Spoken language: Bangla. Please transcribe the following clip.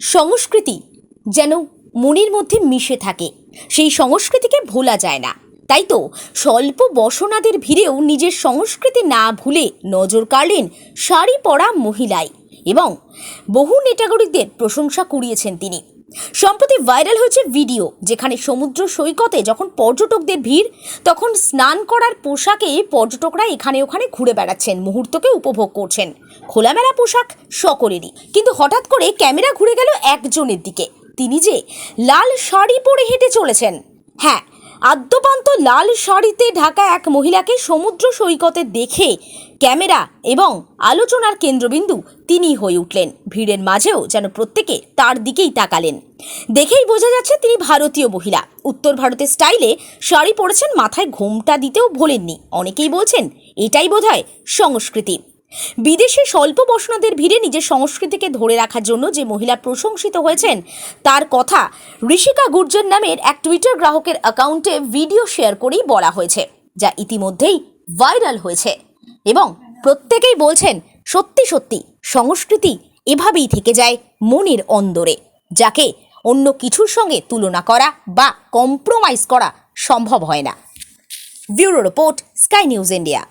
সংস্কৃতি যেন মনের মধ্যে মিশে থাকে, সেই সংস্কৃতিকে ভোলা যায় না। তাই তো স্বল্প বসনাদের ভিড়েও নিজের সংস্কৃতি না ভুলে নজর কাড়লেন শাড়ি পরা মহিলাই এবং বহু নেটাগরিকদের প্রশংসা কুড়িয়েছেন তিনি। সম্প্রতি ভাইরাল হয়েছে ভিডিও, যেখানে সমুদ্র সৈকতে যখন পর্যটকদের ভিড়, তখন স্নান করার পোশাকে পর্যটকরা এখানে ওখানে ঘুরে বেড়াচ্ছেন, মুহূর্তকে উপভোগ করছেন। খোলামেলা পোশাক সকলেরই, কিন্তু হঠাৎ করে ক্যামেরা ঘুরে গেল একজনের দিকে। তিনি যে লাল শাড়ি পরে হেঁটে চলেছেন। হ্যাঁ, আদ্যপান্ত লাল শাড়িতে ঢাকা এক মহিলাকে সমুদ্র সৈকতে দেখে ক্যামেরা এবং আলোচনার কেন্দ্রবিন্দু তিনি হয়ে উঠলেন। ভিড়ের মাঝেও যেন প্রত্যেকে তার দিকেই তাকালেন। দেখেই বোঝা যাচ্ছে তিনি ভারতীয় মহিলা। উত্তর ভারতের স্টাইলে শাড়ি পরেছেন, মাথায় ঘোমটা দিতেও ভোলেননি। অনেকেই বলছেন এটাই বোধহয় সংস্কৃতি। বিদেশে স্বল্প বসনাদের ভিড়ে নিজের সংস্কৃতিকে ধরে রাখার জন্য যে মহিলা প্রশংসিত হয়েছেন, তার কথা ঋষিকা গুর্জর নামের এক টুইটার গ্রাহকের অ্যাকাউন্টে ভিডিও শেয়ার করেই বলা হয়েছে, যা ইতিমধ্যেই ভাইরাল হয়েছে এবং প্রত্যেকেই বলছেন সত্যি সত্যি সংস্কৃতি এভাবেই থেকে যায় মনের অন্দরে, যাকে অন্য কিছুর সঙ্গে তুলনা করা বা কম্প্রোমাইজ করা সম্ভব হয় না। Bureau report, sky news India.